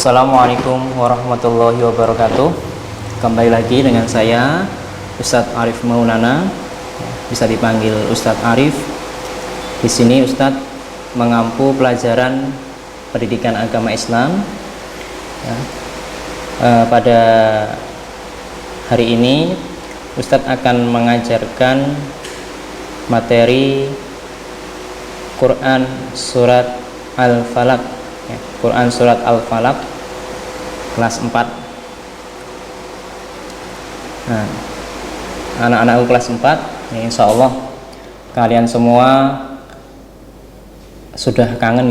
Assalamualaikum warahmatullahi wabarakatuh. Kembali lagi dengan saya Ustadz Arif Maulana, bisa dipanggil Ustadz Arif. Di sini Ustadz mengampu pelajaran pendidikan agama Islam. Pada hari ini Ustadz akan mengajarkan materi Quran Surat Al-Falaq, Quran Surat Al-Falaq kelas 4. Nah, anak-anakku kelas 4, ya, insya Allah kalian semua sudah kangen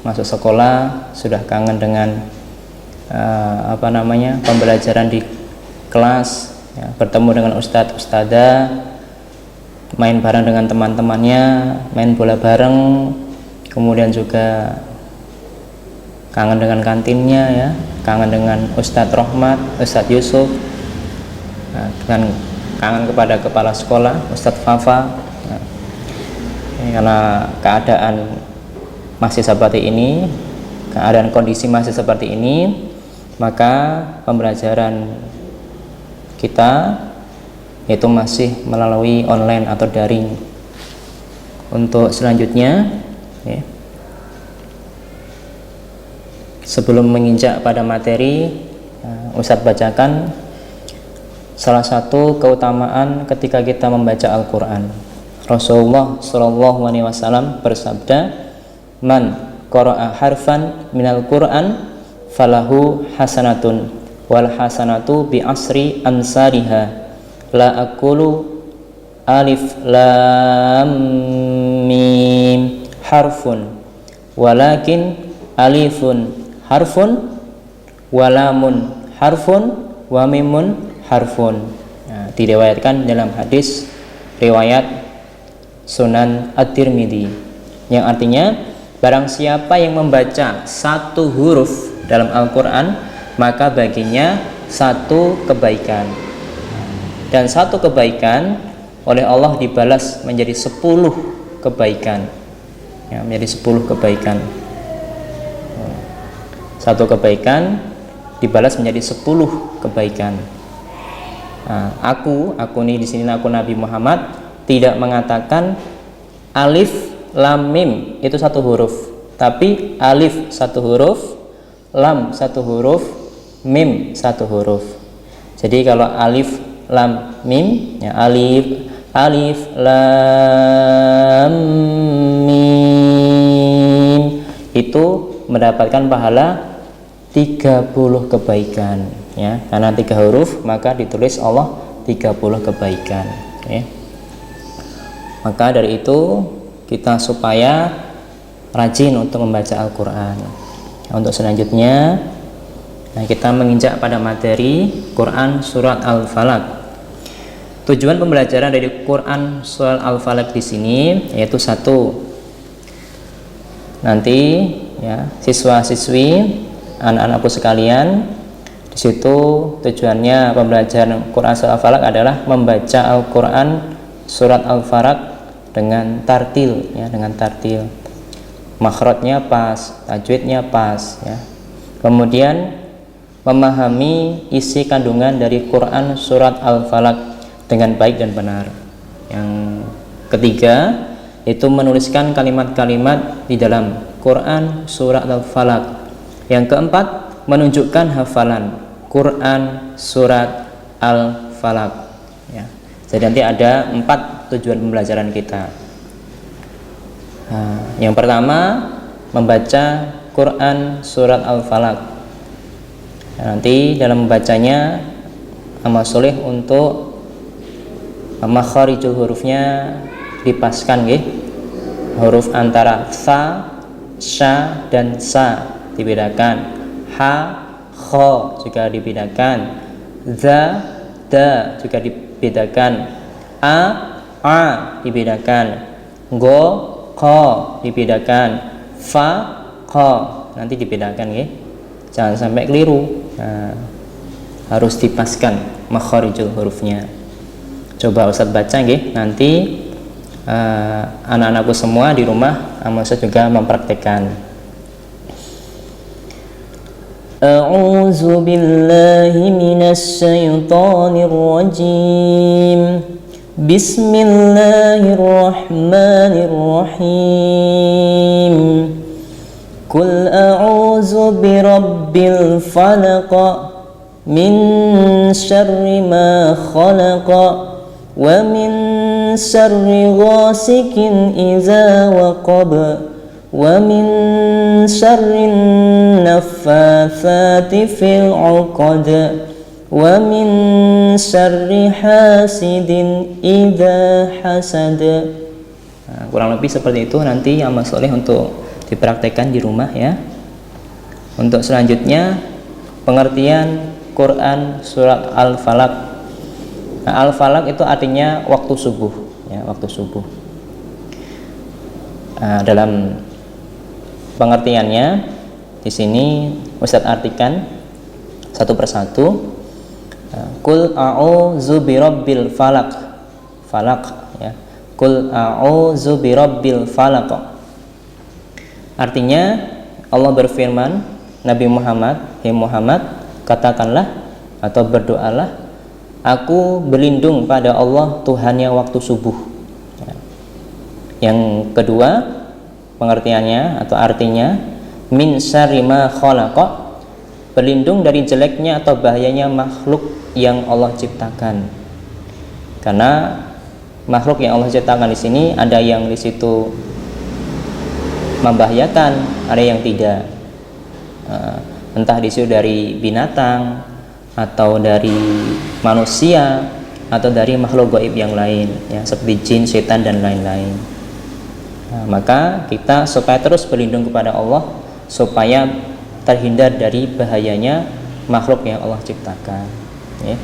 masuk sekolah, sudah kangen dengan pembelajaran di kelas, ya, bertemu dengan ustadz ustadzah, main bareng dengan teman-temannya, main bola bareng, kemudian juga kangen dengan kantinnya, ya, kangen dengan Ustadz Rohmat, Ustadz Yusuf, dan kangen kepada kepala sekolah Ustadz Fafa. Karena keadaan masih seperti ini, keadaan kondisi masih seperti ini, maka pembelajaran kita itu masih melalui online atau daring. Untuk selanjutnya, ya, sebelum menginjak pada materi, Ustadz bacakan salah satu keutamaan ketika kita membaca Al-Quran. Rasulullah Shallallahu Alaihi Wasallam bersabda, "Man qara'a harfan minal Quran falahu hasanatun wal hasanatu bi asri ansariha la aqulu alif lam mim harfun walakin alifun harfun walamun harfun wa mimun harfun." Diriwayatkan dalam hadis riwayat Sunan At-Tirmidzi, yang artinya barang siapa yang membaca satu huruf dalam Al-Quran, maka baginya satu kebaikan, dan satu kebaikan oleh Allah dibalas menjadi 10 kebaikan, ya, menjadi 10 kebaikan. Satu kebaikan dibalas menjadi 10 kebaikan. Aku nih di sini, aku Nabi Muhammad tidak mengatakan alif lam mim itu satu huruf, tapi alif satu huruf, lam satu huruf, mim satu huruf. Jadi kalau alif lam mim, ya, alif lam mim itu mendapatkan pahala 30 kebaikan, ya, karena 3 huruf maka ditulis Allah 30 kebaikan, ya. Maka dari itu kita supaya rajin untuk membaca Al-Quran. Untuk selanjutnya, kita menginjak pada materi Quran Surat Al-Falaq. Tujuan pembelajaran dari Quran Surat Al-Falaq di sini yaitu satu, nanti, ya, siswa-siswi, anak-anakku sekalian, di situ tujuannya pembelajaran Quran Surat Al-Falaq adalah membaca Al-Quran Surat Al-Falaq dengan tartil, ya, dengan tartil, makhrajnya pas, tajwidnya pas, ya. Kemudian memahami isi kandungan dari Quran Surat Al-Falaq dengan baik dan benar. Yang ketiga itu menuliskan kalimat-kalimat di dalam Quran Surat Al-Falaq. Yang keempat menunjukkan hafalan Quran Surat Al-Falaq, ya. Jadi nanti ada 4 tujuan pembelajaran kita. Yang pertama membaca Quran Surat Al-Falaq. Nanti dalam membacanya amal soleh untuk makharijul hurufnya dipaskan, huruf antara sa, sya dan sa dibedakan, ha, kho juga dibedakan, za, da juga dibedakan, a dibedakan, go, ko dibedakan, fa, ko nanti dibedakan, jangan sampai keliru. Harus dipaskan makharijul hurufnya. Coba Ustadz baca, nanti anak-anakku semua di rumah, Ustadz juga mempraktekkan. A'udzu billahi minasy syaithanir rajim. Bismillahirrahmanirrahim. Qul a'udzu birabbil falaq min syarri ma khalaq wa min syarri ghasikin idza waqab wa min syarri naffatsati fil 'uqad wa min syarri hasidin idza hasad. Nah, kurang lebih seperti itu. Nanti amal soleh untuk dipraktekkan di rumah ya. Untuk selanjutnya pengertian Quran surat Al-Falaq. Nah, Al-Falaq itu artinya waktu subuh ya, waktu subuh. Nah, dalam pengertiannya di sini Ustadz artikan satu persatu. Qul a'udzu birabbil falaq. Falaq ya. Qul a'udzu birabbil falaq. Artinya Allah berfirman, Nabi Muhammad, "Hai Muhammad, katakanlah atau berdoalah, aku berlindung pada Allah Tuhannya waktu subuh." Ya. Yang kedua pengertiannya atau artinya min syarri ma khalaqa, berlindung dari jeleknya atau bahayanya makhluk yang Allah ciptakan. Karena makhluk yang Allah ciptakan di sini ada yang di situ membahayakan, ada yang tidak. Entah di situ dari binatang atau dari manusia atau dari makhluk gaib yang lain ya, seperti jin, setan dan lain-lain. Maka kita supaya terus berlindung kepada Allah supaya terhindar dari bahayanya makhluk yang Allah ciptakan ya.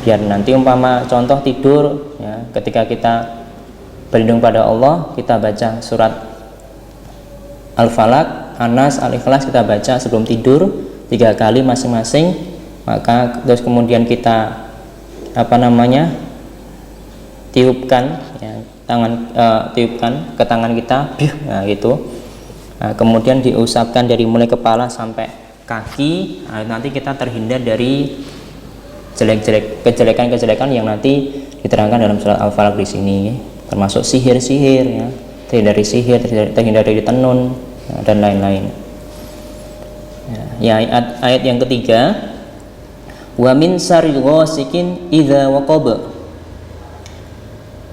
Biar nanti umpama contoh tidur ya, ketika kita berlindung pada Allah, kita baca surat Al-Falaq, An-Nas, Al-Ikhlas kita baca sebelum tidur 3 kali masing-masing. Maka terus kemudian kita tiupkan ya, tiupkan ke tangan kita, nah gitu. Nah, kemudian diusapkan dari mulai kepala sampai kaki. Nah, nanti kita terhindar dari kejelekan yang nanti diterangkan dalam surat Al-Falaq di sini, termasuk sihir-sihir ya, terhindar dari sihir, terhindar dari tenun ya, dan lain-lain. Ya, ayat yang ketiga, wa min syarri ghasikin idza waqab,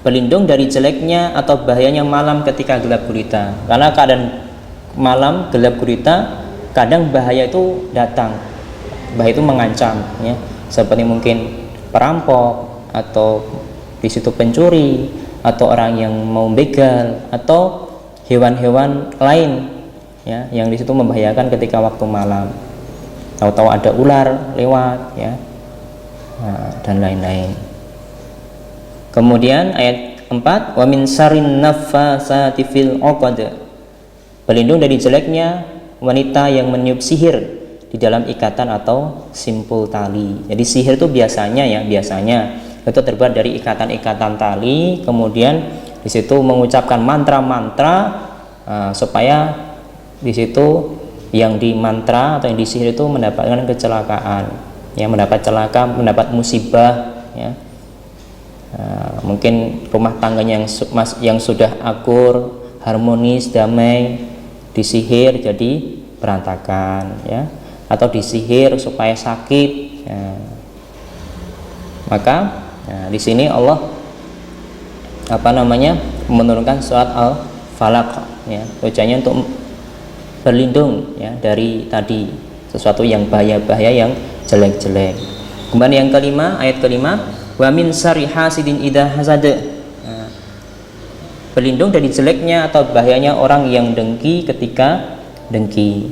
berlindung dari jeleknya atau bahayanya malam ketika gelap gulita. Karena keadaan malam gelap gulita kadang bahaya itu datang, bahaya itu mengancam ya, seperti mungkin perampok atau di situ pencuri atau orang yang mau begal atau hewan-hewan lain ya, yang di situ membahayakan ketika waktu malam. Tahu-tahu ada ular lewat ya, dan lain-lain. Kemudian ayat 4, wa min syarrin naffatsati fil 'uqad, berlindung dari jeleknya wanita yang meniup sihir di dalam ikatan atau simpul tali. Jadi sihir itu biasanya itu terbuat dari ikatan-ikatan tali, kemudian di situ mengucapkan mantra-mantra supaya di situ yang di mantra atau yang di sihir itu mendapatkan kecelakaan, yang mendapat celaka, mendapat musibah ya. Mungkin rumah tangganya yang sudah akur, harmonis, damai, disihir jadi berantakan ya, atau disihir supaya sakit ya. Maka di sini Allah menurunkan surat Al-Falaq ya, tujuannya untuk berlindung ya dari tadi sesuatu yang bahaya-bahaya yang jelek-jelek. Kemudian yang kelima, ayat kelima, wa min syarri hasidin idza hasad, berlindung dari jeleknya atau bahayanya orang yang dengki ketika dengki.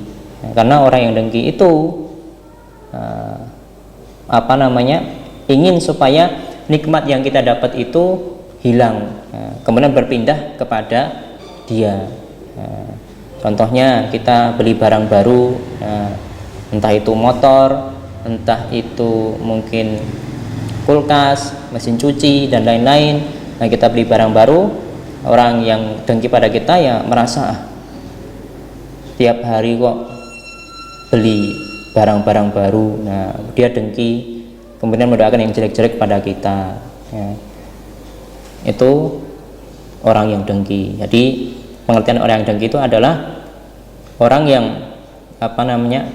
Karena orang yang dengki itu ingin supaya nikmat yang kita dapat itu hilang, kemudian berpindah kepada dia. Contohnya kita beli barang baru, entah itu motor, entah itu mungkin kulkas, mesin cuci dan lain-lain. Nah, kita beli barang baru, orang yang dengki pada kita ya merasa tiap hari kok beli barang-barang baru. Nah, dia dengki, kemudian mendoakan yang jelek-jelek pada kita, ya. Itu orang yang dengki. Jadi pengertian orang yang dengki itu adalah orang yang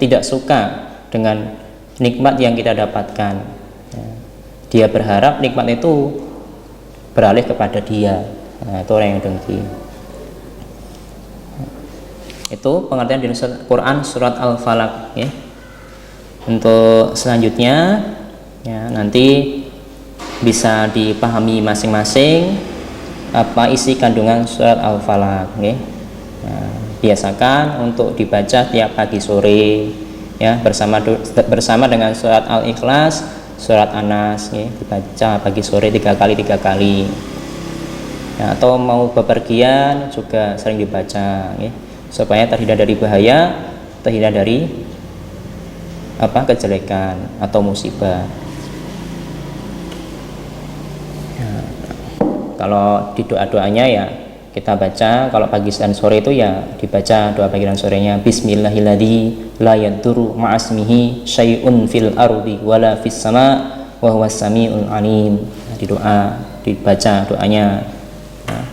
tidak suka dengan nikmat yang kita dapatkan, ya. Dia berharap nikmat itu beralih kepada dia. Nah, itu orang yang dengki. Itu pengertian di Quran surat Al-Falaq, ya. Untuk selanjutnya, ya, nanti bisa dipahami masing-masing apa isi kandungan surat Al-Falaq, ya. Nah, biasakan untuk dibaca tiap pagi sore, ya, bersama dengan surat Al-Ikhlas, surat An-Nas, ya, dibaca pagi sore 3 kali. Ya, atau mau bepergian juga sering dibaca, ya, supaya terhindar dari bahaya, terhindar dari kejelekan atau musibah. Ya, kalau di doa-doanya ya kita baca, kalau pagi dan sore itu ya dibaca doa pagi dan sorenya, Bismillahilladzi la yadurru ma'asmihi syai'un fil ardi wala fis sama wa huwas samiul alim. Nah, dibaca doanya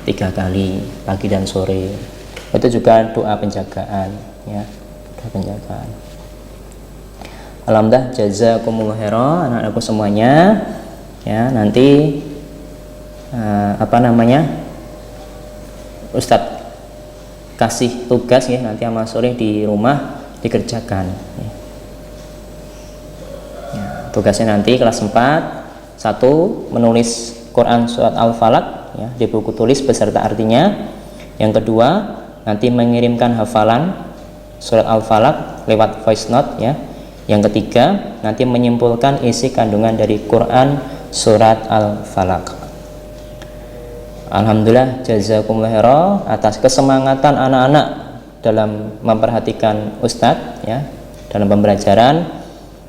3 kali pagi dan sore. Itu juga doa penjagaan, ya, doa penjagaan. Alhamdulillah, jazakumullah khairan anak-anakku semuanya, ya. Nanti Ustadz kasih tugas, ya, nanti amal sore di rumah dikerjakan, ya. Ya, tugasnya nanti kelas 4, 1 menulis Quran surat Al-Falaq, ya, di buku tulis beserta artinya. Yang kedua, nanti mengirimkan hafalan surat Al-Falaq lewat voice note, ya. Yang ketiga, nanti menyimpulkan isi kandungan dari Quran surat Al-Falaq. Alhamdulillah, jazakumullah khairan atas kesemangatan anak-anak dalam memperhatikan Ustadz, ya, dalam pembelajaran.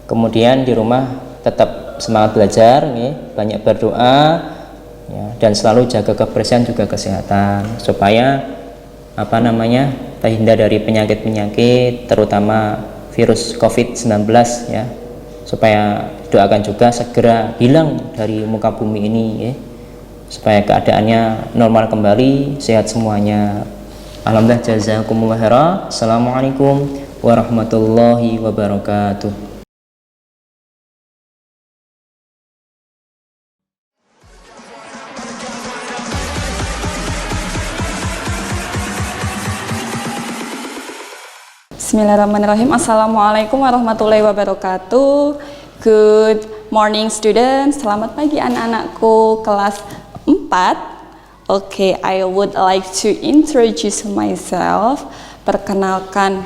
Kemudian di rumah tetap semangat belajar, ya, banyak berdoa, ya, dan selalu jaga kebersihan juga kesehatan supaya terhindar dari penyakit-penyakit, terutama virus COVID-19, ya, supaya doakan juga segera hilang dari muka bumi ini, ya, supaya keadaannya normal kembali, sehat semuanya. Alhamdulillah, jazakumullah khairan. Assalamualaikum warahmatullahi wabarakatuh. Bismillahirrahmanirrahim. Assalamualaikum warahmatullahi wabarakatuh. Good morning students. Selamat pagi anak-anakku kelas 4. Okay, I would like to introduce myself. Perkenalkan,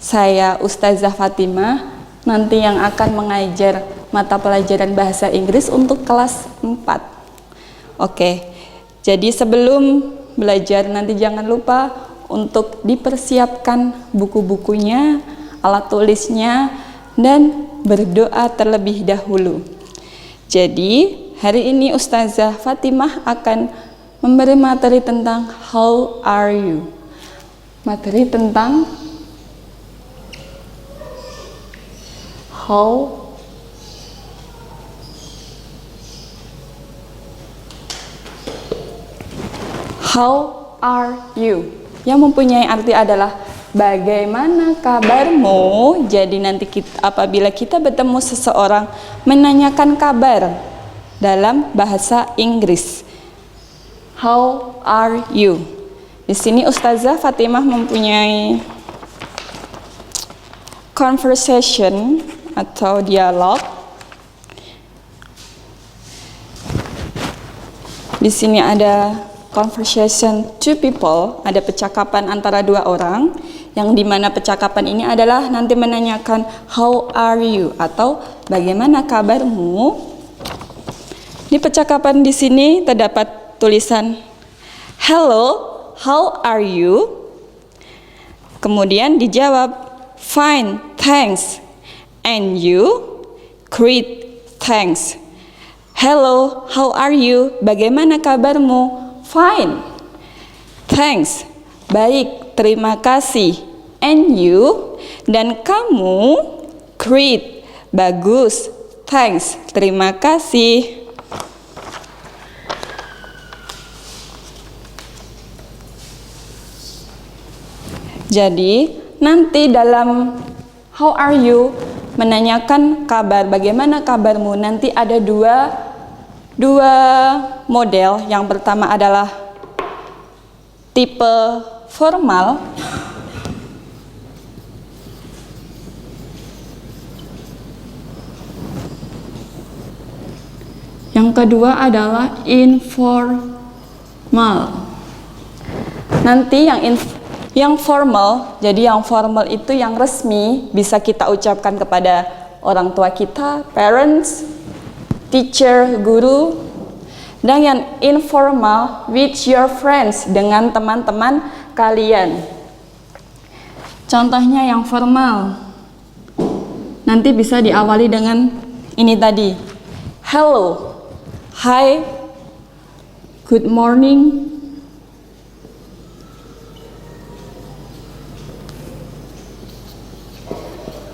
saya Ustazah Fatimah, nanti yang akan mengajar mata pelajaran bahasa Inggris untuk kelas 4. Oke, jadi sebelum belajar nanti jangan lupa untuk dipersiapkan buku-bukunya, alat tulisnya, dan berdoa terlebih dahulu. Jadi, hari ini Ustazah Fatimah akan memberi materi tentang how are you. Materi tentang how are you, yang mempunyai arti adalah bagaimana kabarmu. Jadi nanti apabila kita bertemu seseorang menanyakan kabar dalam bahasa Inggris, how are you. Di sini Ustazah Fatimah mempunyai conversation atau dialog. Di sini ada conversation two people, ada percakapan antara 2 orang, yang dimana percakapan ini adalah nanti menanyakan how are you atau bagaimana kabarmu. Di percakapan di sini terdapat tulisan hello, how are you? Kemudian dijawab fine, thanks. And you? Great, thanks. Hello, how are you? Bagaimana kabarmu? Fine, thanks. Baik, terima kasih. and you. Dan kamu, great, bagus, thanks, terima kasih. Jadi nanti dalam how are you menanyakan kabar, bagaimana kabarmu, nanti ada dua model. Yang pertama adalah tipe formal, yang kedua adalah informal. Nanti yang formal, jadi yang formal itu yang resmi, bisa kita ucapkan kepada orang tua kita, parents, teacher, guru. Dan yang informal, with your friends, dengan teman-teman kalian. Contohnya yang formal, nanti bisa diawali dengan ini tadi, hello, hi, good morning,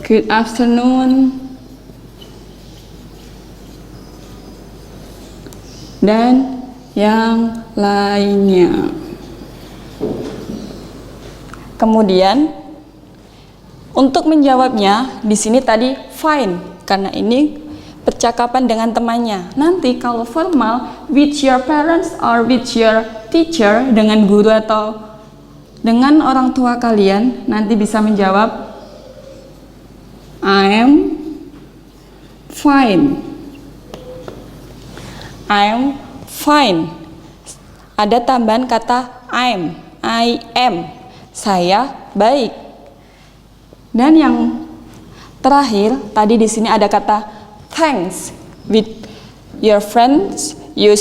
good afternoon, dan yang lainnya. Kemudian untuk menjawabnya di sini tadi fine, karena ini percakapan dengan temannya. Nanti kalau formal, with your parents or with your teacher, dengan guru atau dengan orang tua kalian, nanti bisa menjawab I'm fine. I'm fine. Ada tambahan kata I am. Saya baik. Dan yang terakhir tadi di sini ada kata thanks. With your friends,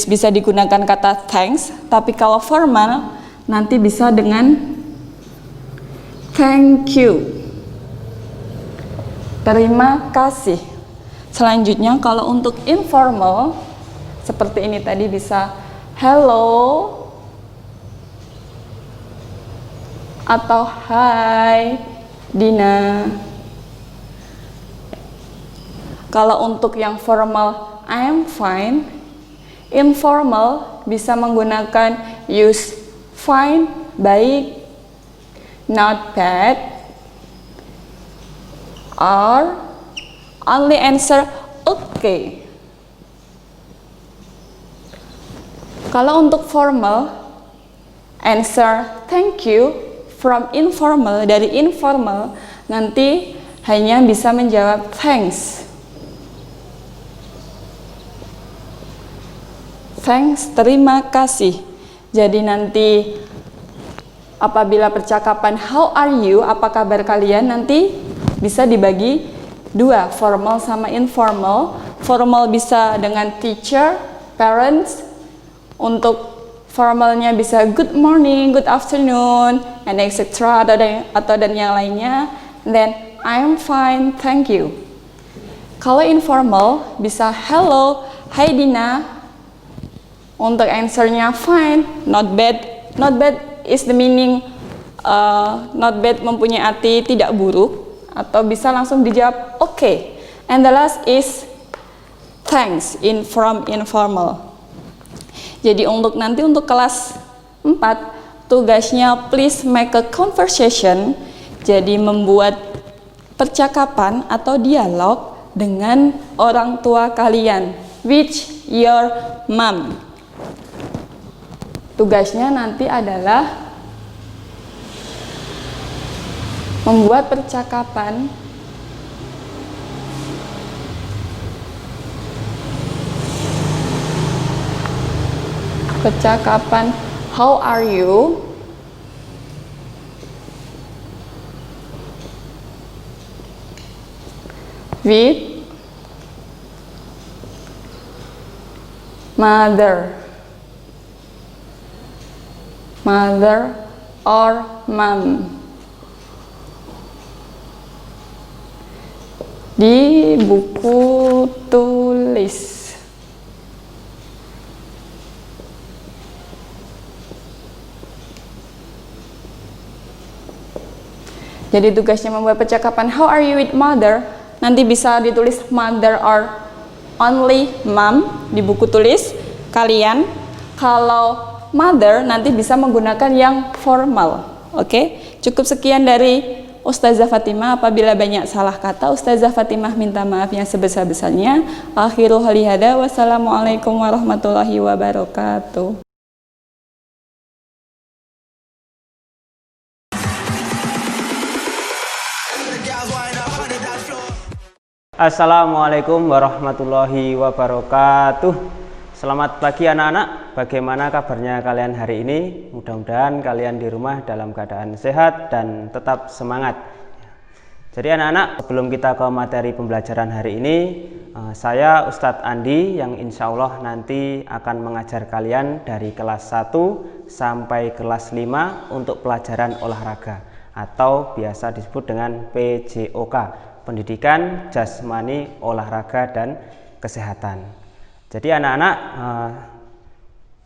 bisa digunakan kata thanks. Tapi kalau formal nanti bisa dengan thank you. Terima kasih. Selanjutnya kalau untuk informal seperti ini tadi bisa hello atau hi Dina. Kalau untuk yang formal I'm fine, informal bisa menggunakan use fine, baik, not bad, or only answer okay. Kalau untuk formal, answer thank you. From informal, dari informal nanti hanya bisa menjawab thanks. Thanks, terima kasih. Jadi nanti apabila percakapan how are you, apa kabar kalian, nanti bisa dibagi dua, formal sama informal. Formal bisa dengan teacher, parents. Untuk formalnya bisa good morning, good afternoon, and etc. atau dan yang lainnya. Then I'm fine, thank you. Kalau informal bisa hello, hi Dina. Untuk answernya fine, not bad. Not bad is the meaning not bad mempunyai arti tidak buruk. Atau bisa langsung dijawab okay. And the last is thanks from informal. Jadi nanti untuk kelas 4 tugasnya please make a conversation. Jadi membuat percakapan atau dialog dengan orang tua kalian, with your mom. Tugasnya nanti adalah membuat percakapan how are you with mother or mom. Di buku tulis. Jadi tugasnya membuat percakapan how are you with mother, nanti bisa ditulis mother or only mom di buku tulis kalian. Kalau mother nanti bisa menggunakan yang formal. Oke, cukup sekian dari Ustazah Fatimah. Apabila banyak salah kata, Ustazah Fatimah minta maaf yang sebesar-besarnya. Akhirul halihada, wassalamualaikum warahmatullahi wabarakatuh. Assalamualaikum warahmatullahi wabarakatuh. Selamat pagi anak-anak. Bagaimana kabarnya kalian hari ini? Mudah-mudahan kalian di rumah dalam keadaan sehat dan tetap semangat. Jadi anak-anak, sebelum kita ke materi pembelajaran hari ini, saya Ustadz Andi yang insya Allah nanti akan mengajar kalian dari kelas 1 sampai kelas 5 untuk pelajaran olahraga atau biasa disebut dengan PJOK, Pendidikan Jasmani, Olahraga dan Kesehatan. Jadi anak-anak,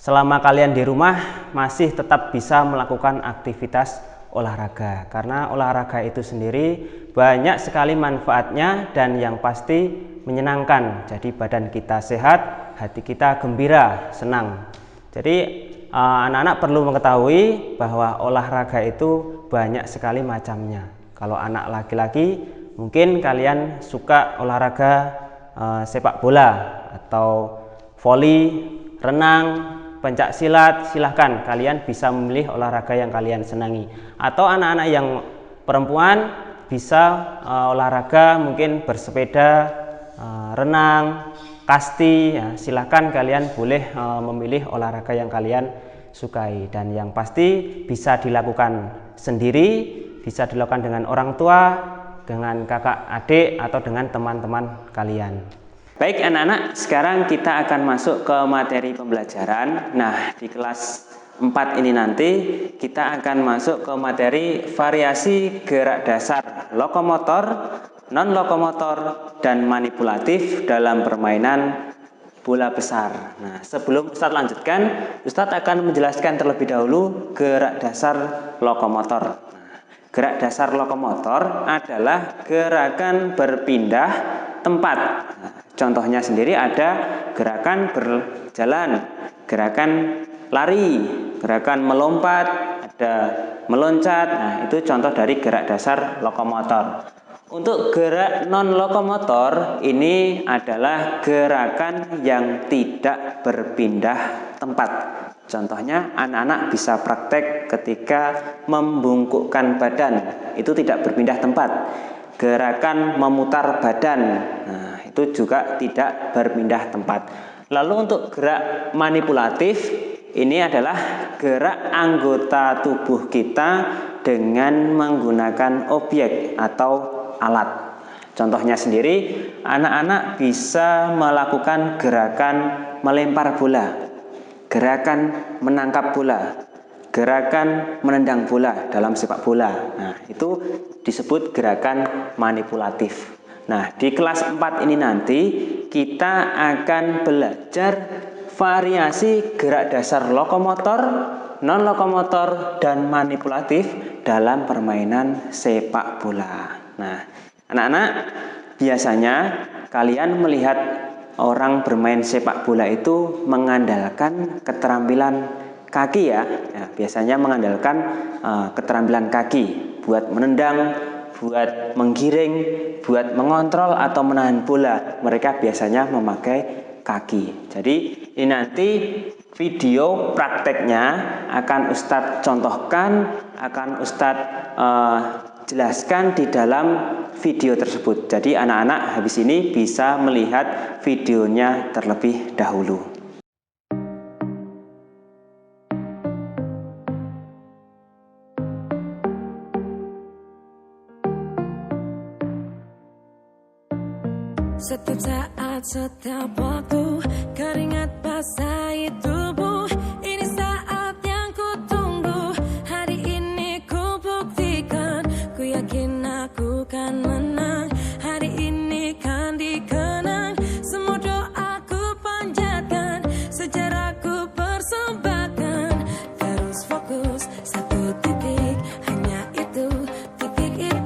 selama kalian di rumah masih tetap bisa melakukan aktivitas olahraga, karena olahraga itu sendiri banyak sekali manfaatnya dan yang pasti menyenangkan. Jadi badan kita sehat, hati kita gembira, senang. Jadi anak-anak perlu mengetahui bahwa olahraga itu banyak sekali macamnya. Kalau anak laki-laki mungkin kalian suka olahraga sepak bola atau voli, renang, pencak silat, silahkan kalian bisa memilih olahraga yang kalian senangi. Atau anak-anak yang perempuan bisa olahraga mungkin bersepeda, renang, kasti, ya, silahkan kalian boleh memilih olahraga yang kalian sukai. Dan yang pasti bisa dilakukan sendiri, bisa dilakukan dengan orang tua, dengan kakak adik atau dengan teman-teman kalian. Baik anak-anak, sekarang kita akan masuk ke materi pembelajaran. Nah, di kelas 4 ini nanti kita akan masuk ke materi variasi gerak dasar lokomotor, non-lokomotor, dan manipulatif dalam permainan bola besar. Nah, sebelum Ustadz lanjutkan, Ustadz akan menjelaskan terlebih dahulu gerak dasar lokomotor. Gerak dasar lokomotor adalah gerakan berpindah tempat. Nah, contohnya sendiri ada gerakan berjalan, gerakan lari, gerakan melompat, ada meloncat. Nah, itu contoh dari gerak dasar lokomotor. Untuk gerak non lokomotor ini adalah gerakan yang tidak berpindah tempat. Contohnya anak-anak bisa praktek ketika membungkukkan badan, itu tidak berpindah tempat. Gerakan memutar badan, nah, itu juga tidak berpindah tempat. Lalu untuk gerak manipulatif, ini adalah gerak anggota tubuh kita dengan menggunakan objek atau alat. Contohnya sendiri, anak-anak bisa melakukan gerakan melempar bola, gerakan menangkap bola, gerakan menendang bola dalam sepak bola. Nah, itu disebut gerakan manipulatif. Nah, di kelas 4 ini nanti kita akan belajar variasi gerak dasar lokomotor, non-lokomotor, dan manipulatif dalam permainan sepak bola. Nah, anak-anak, biasanya kalian melihat orang bermain sepak bola itu mengandalkan keterampilan kaki ya. Biasanya mengandalkan keterampilan kaki buat menendang, buat menggiring, buat mengontrol atau menahan bola. Mereka biasanya memakai kaki. Jadi ini nanti video prakteknya akan Ustadz contohkan, akan Ustadz jelaskan di dalam video tersebut. Jadi anak-anak habis ini bisa melihat videonya terlebih dahulu. Setiap saat, setiap waktu, keringat basahi tubuh. Ini saat yang ku tunggu. Hari ini ku buktikan, ku yakin aku kan menang. Hari ini kan dikenang, semua doaku panjatkan, sejarahku persembahkan. Terus fokus, satu titik, hanya itu, titik itu.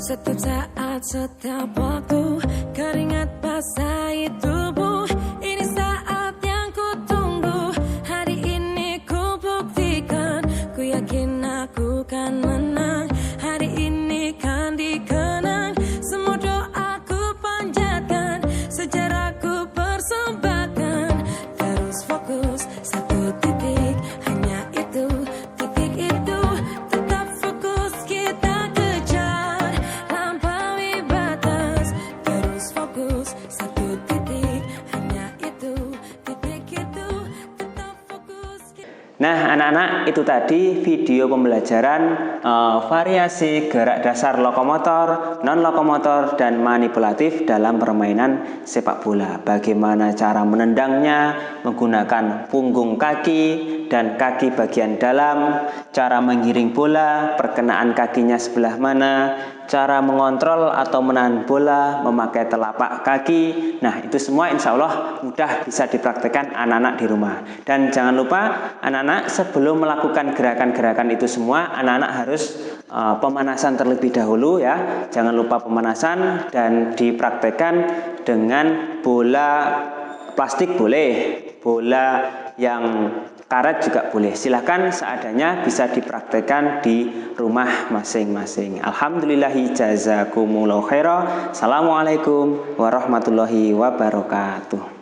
Setiap saat, setiap waktu, keringat basahi tubuh. Ini saat yang ku tunggu. Hari ini ku buktikan. Ku yakin aku kan menang. Hari ini kan dikenang. Semua doaku panjatkan, sejarahku persembahkan. Terus fokus satu titik, hanya itu, titik itu. Tetap fokus kita kejar, lampaui batas. Terus fokus satu titik, hanya itu, titik itu. Tetap fokus kita. Nah, anak-anak, itu tadi video pembelajaran variasi gerak dasar lokomotor, non-lokomotor, dan manipulatif dalam permainan sepak bola. Bagaimana cara menendangnya, menggunakan punggung kaki dan kaki bagian dalam, cara menggiring bola, perkenaan kakinya sebelah mana, cara mengontrol atau menahan bola, memakai telapak kaki. Nah, itu semua insya Allah mudah bisa dipraktekkan anak-anak di rumah. Dan jangan lupa anak-anak, sebelum melakukan gerakan-gerakan itu semua, anak-anak harus pemanasan terlebih dahulu ya. Jangan lupa pemanasan dan dipraktekkan dengan bola plastik boleh, bola yang karet juga boleh. Silahkan seadanya, bisa dipraktekkan di rumah masing-masing. Alhamdulillahi jazakumullahu khairan. Assalamualaikum warahmatullahi wabarakatuh.